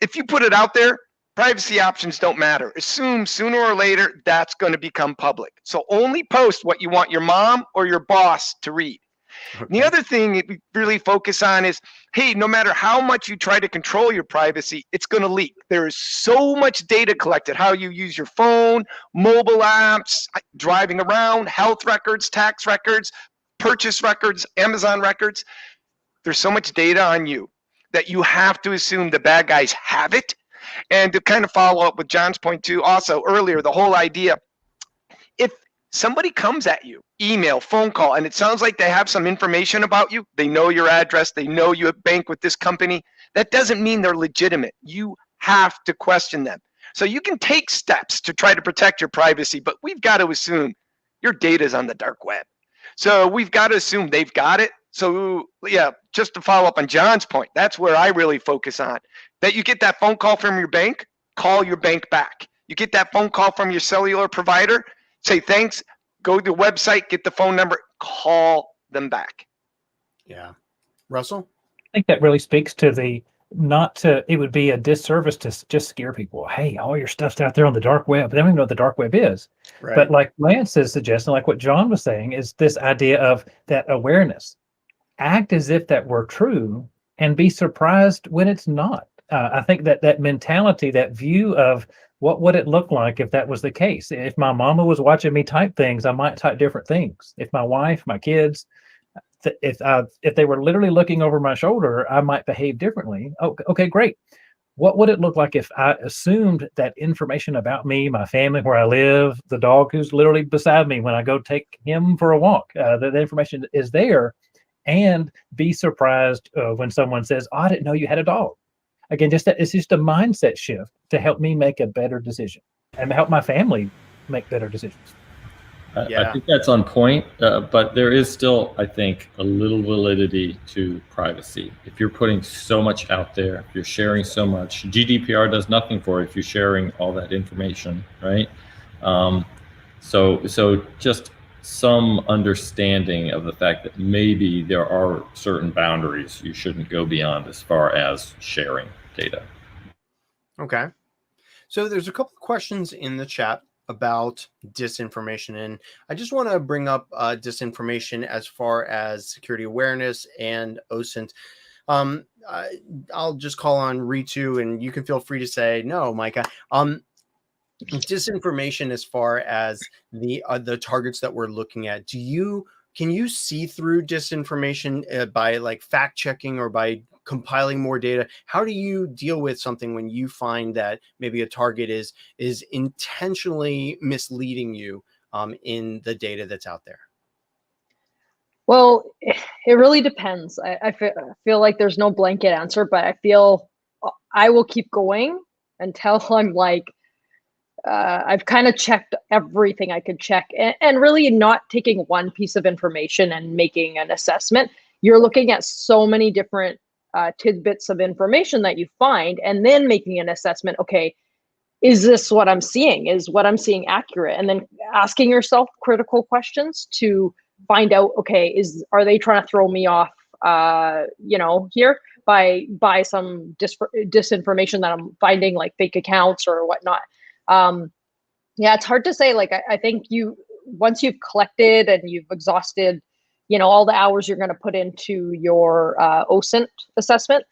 if you put it out there, privacy options don't matter. Assume sooner or later that's going to become public. So only post what you want your mom or your boss to read. Okay. The other thing we really focus on is, hey, no matter how much you try to control your privacy, it's going to leak. There is so much data collected, how you use your phone, mobile apps, driving around, health records, tax records, purchase records, Amazon records. There's so much data on you that you have to assume the bad guys have it. And to kind of follow up with John's point too, also earlier, the whole idea, if somebody comes at you, email, phone call, and it sounds like they have some information about you, they know your address, they know you bank with this company, that doesn't mean they're legitimate. You have to question them. So you can take steps to try to protect your privacy, but we've got to assume your data is on the dark web. So we've got to assume they've got it. So yeah, just to follow up on John's point, that's where I really focus on. That you get that phone call from your bank, call your bank back. You get that phone call from your cellular provider, say thanks, go to the website, get the phone number, call them back. Yeah. Russell? I think that really speaks to it would be a disservice to just scare people. Hey, all your stuff's out there on the dark web. They don't even know what the dark web is. Right. But like Lance is suggesting, like what John was saying, is this idea of that awareness. Act as if that were true and be surprised when it's not. I think that mentality, that view of what would it look like if that was the case? If my mama was watching me type things, I might type different things. If my wife, my kids, if they were literally looking over my shoulder, I might behave differently. Oh, okay, great. What would it look like if I assumed that information about me, my family, where I live, the dog who's literally beside me when I go take him for a walk, the information is there, and be surprised when someone says, "Oh, I didn't know you had a dog." Again, it's just a mindset shift to help me make a better decision and help my family make better decisions. I think that's on point, but there is still, I think, a little validity to privacy. If you're putting so much out there, if you're sharing so much, GDPR does nothing for it if you're sharing all that information, right? So just some understanding of the fact that maybe there are certain boundaries you shouldn't go beyond as far as sharing data. Okay. So there's a couple of questions in the chat about disinformation, and I just want to bring up disinformation as far as security awareness and OSINT. I'll just call on Ritu, and you can feel free to say no, Micah. Disinformation as far as the targets that we're looking at. Do you can you see through disinformation by like fact checking or by compiling more data? How do you deal with something when you find that maybe a target is intentionally misleading you in the data that's out there? Well, it really depends. I feel like there's no blanket answer, but I feel I will keep going until I'm like, I've kind of checked everything I could check, and really not taking one piece of information and making an assessment. You're looking at so many different tidbits of information that you find, and then making an assessment. Okay, is this what I'm seeing? Is what I'm seeing accurate? And then asking yourself critical questions to find out, okay, are they trying to throw me off, here by some disinformation that I'm finding, like fake accounts or whatnot. Yeah, it's hard to say. Like, I think once you've collected and you've exhausted, all the hours you're going to put into your OSINT assessment,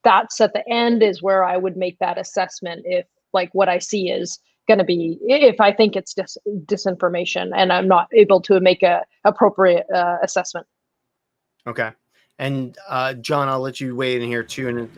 that's at the end is where I would make that assessment if like what I see is going to be, if I think it's disinformation and I'm not able to make a appropriate assessment. Okay. And John, I'll let you weigh in here too. And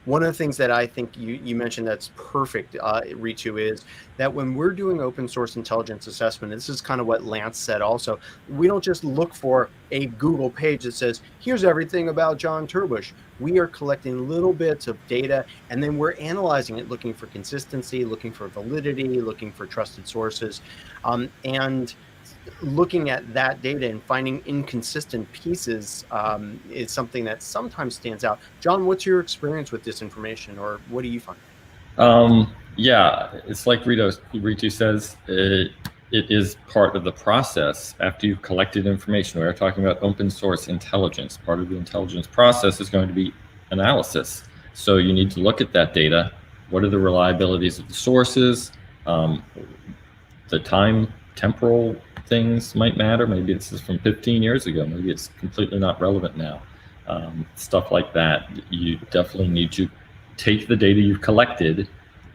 one of the things that I think you mentioned that's perfect, Ritu, is that when we're doing open source intelligence assessment, this is kind of what Lance said also, we don't just look for a Google page that says, here's everything about John TerBush. We are collecting little bits of data, and then we're analyzing it, looking for consistency, looking for validity, looking for trusted sources. And looking at that data and finding inconsistent pieces is something that sometimes stands out. John, what's your experience with disinformation, or what do you find? Yeah, it's like Ritu says, it is part of the process after you've collected information. We're talking about open source intelligence. Part of the intelligence process is going to be analysis. So you need to look at that data. What are the reliabilities of the sources? The temporal things might matter. Maybe this is from 15 years ago. Maybe it's completely not relevant now. Stuff like that. You definitely need to take the data you've collected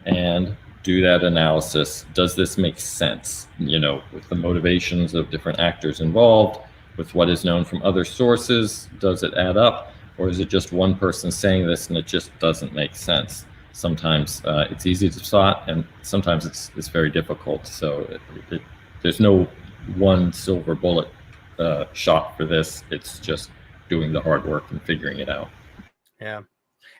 and do that analysis. Does this make sense? With the motivations of different actors involved, with what is known from other sources, does it add up? Or is it just one person saying this and it just doesn't make sense? Sometimes it's easy to spot, and sometimes it's very difficult. So there's no one silver bullet shot for this. It's just doing the hard work and figuring it out. Yeah.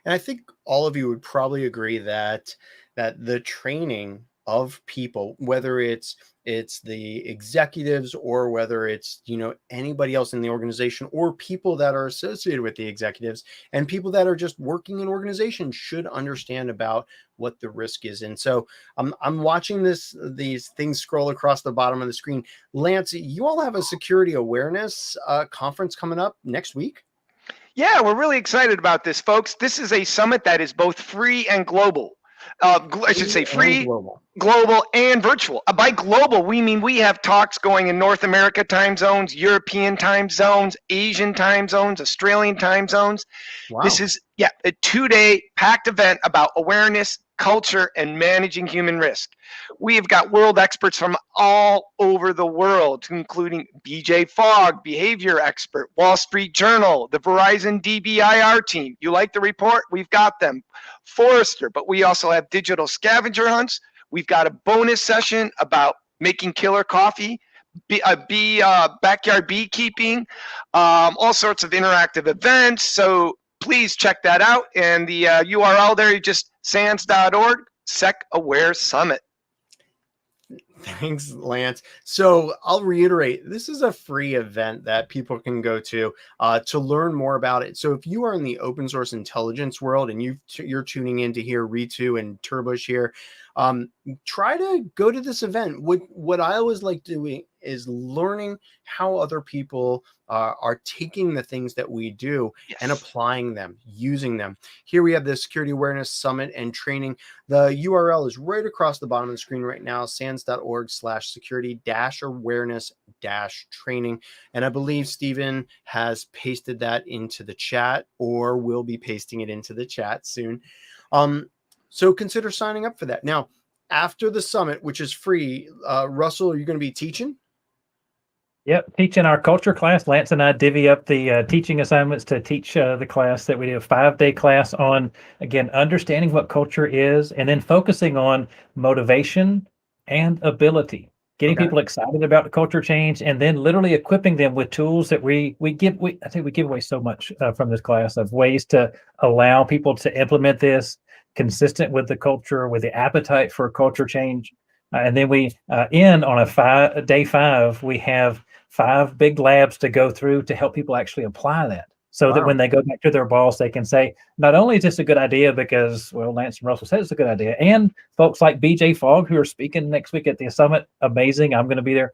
And I think all of you would probably agree that the training of people, whether it's the executives or whether it's anybody else in the organization or people that are associated with the executives and people that are just working in organizations, should understand about what the risk is. And so I'm watching these things scroll across the bottom of the screen. Lance, you all have a security awareness conference coming up next week. Yeah, we're really excited about this, folks. This is a summit that is both free and global. I should say free, global, and virtual. By global, we mean we have talks going in North America time zones, European time zones, Asian time zones, Australian time zones. Wow. This is a 2-day packed event about awareness, culture, and managing human risk. We have got world experts from all over the world, including BJ Fogg, behavior expert, Wall Street Journal, the Verizon DBIR team. You like the report? We've got them. Forrester, but we also have digital scavenger hunts. We've got a bonus session about making killer coffee, backyard beekeeping, all sorts of interactive events. So please check that out. And the URL there, just SANS.org, Sec Aware Summit. Thanks, Lance. So I'll reiterate, this is a free event that people can go to learn more about it. So if you are in the open source intelligence world and you're tuning in to hear Ritu and TerBush here, try to go to this event. What I always like doing is learning how other people are taking the things that we do and applying them, using them. Here we have the Security Awareness Summit and Training. The URL is right across the bottom of the screen right now, sans.org/security-awareness-training. And I believe Stephen has pasted that into the chat, or will be pasting it into the chat soon. So consider signing up for that. Now, after the summit, which is free, Russell, are you going to be teaching? Yep, teaching our culture class. Lance and I divvy up the teaching assignments to teach the class that we do a 5-day class on, again, understanding what culture is and then focusing on motivation and ability, getting Okay. people excited about the culture change and then literally equipping them with tools that I think we give away so much from this class of ways to allow people to implement this consistent with the culture, with the appetite for culture change. And then we end on day 5, we have 5 big labs to go through to help people actually apply that. So that Wow. when they go back to their boss, they can say, not only is this a good idea because, well, Lance and Russell said it's a good idea, and folks like BJ Fogg, who are speaking next week at the summit, amazing, I'm going to be there,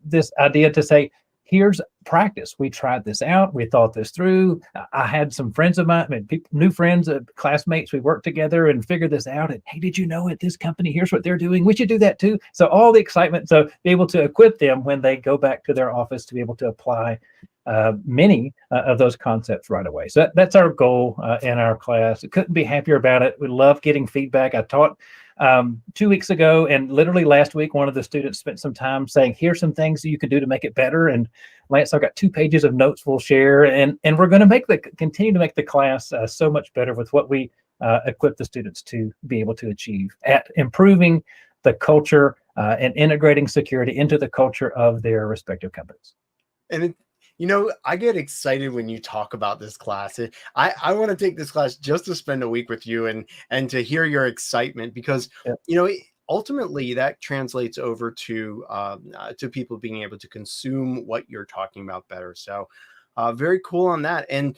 this idea to say, here's practice. We tried this out. We thought this through. I had some friends of mine, new friends, classmates. We worked together and figured this out. And hey, did you know at this company, here's what they're doing. We should do that too. So all the excitement. So be able to equip them when they go back to their office to be able to apply many of those concepts right away. So that's our goal in our class. I couldn't be happier about it. We love getting feedback. I taught 2 weeks ago, and literally last week, one of the students spent some time saying, here's some things that you can do to make it better. And Lance, I've got 2 pages of notes we'll share, and we're going to continue to make the class so much better with what we equip the students to be able to achieve at improving the culture and integrating security into the culture of their respective companies. And I get excited when you talk about this class. I want to take this class just to spend a week with you and to hear your excitement, because ultimately that translates over to people being able to consume what you're talking about better. So very cool on that. And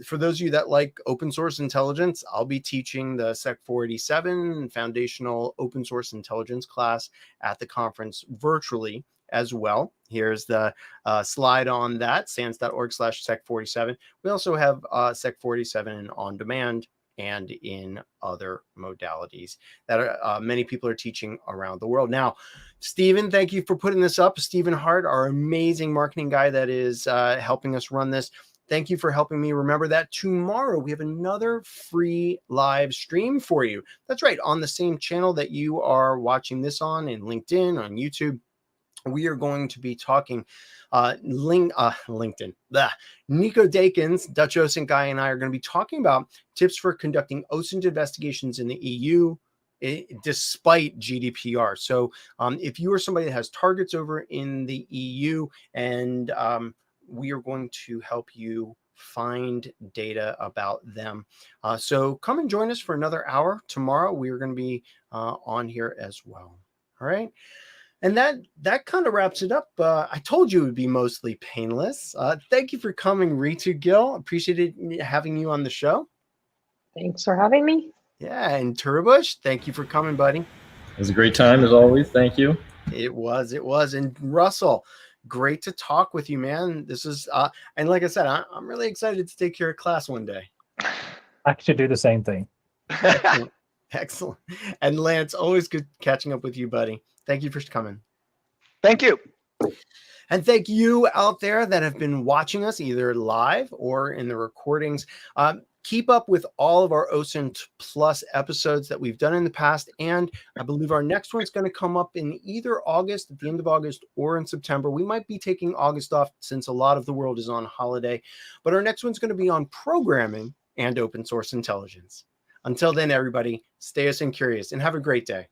for those of you that like open source intelligence, I'll be teaching the SEC 487 foundational open source intelligence class at the conference virtually as well. Here's the slide on that, sans.org/sec47. We also have SEC 47 on demand and in other modalities that many people are teaching around the world. Now, Stephen, thank you for putting this up. Stephen Hart, our amazing marketing guy that is helping us run this. Thank you for helping me. Remember that tomorrow we have another free live stream for you. That's right, on the same channel that you are watching this on, in LinkedIn, on YouTube. We are going to be talking LinkedIn. Nico Dakins, Dutch OSINT guy, and I are going to be talking about tips for conducting OSINT investigations in the EU despite GDPR. So if you are somebody that has targets over in the EU, and we are going to help you find data about them. So come and join us for another hour. Tomorrow we are going to be on here as well. All right. And that kind of wraps it up. I told you it would be mostly painless. Thank you for coming, Ritu Gill. Appreciated having you on the show. Thanks for having me. Yeah, and TerBush, thank you for coming, buddy. It was a great time as always. Thank you. It was. And Russell, great to talk with you, man. This is, and like I said, I'm really excited to take your class one day. I should do the same thing. Excellent. And Lance, always good catching up with you, buddy. Thank you for coming. Thank you. And thank you out there that have been watching us either live or in the recordings. Keep up with all of our OSINT Plus episodes that we've done in the past. And I believe our next one's going to come up in either August, at the end of August, or in September. We might be taking August off since a lot of the world is on holiday. But our next one's going to be on programming and open source intelligence. Until then, everybody, stay OSINT curious and have a great day.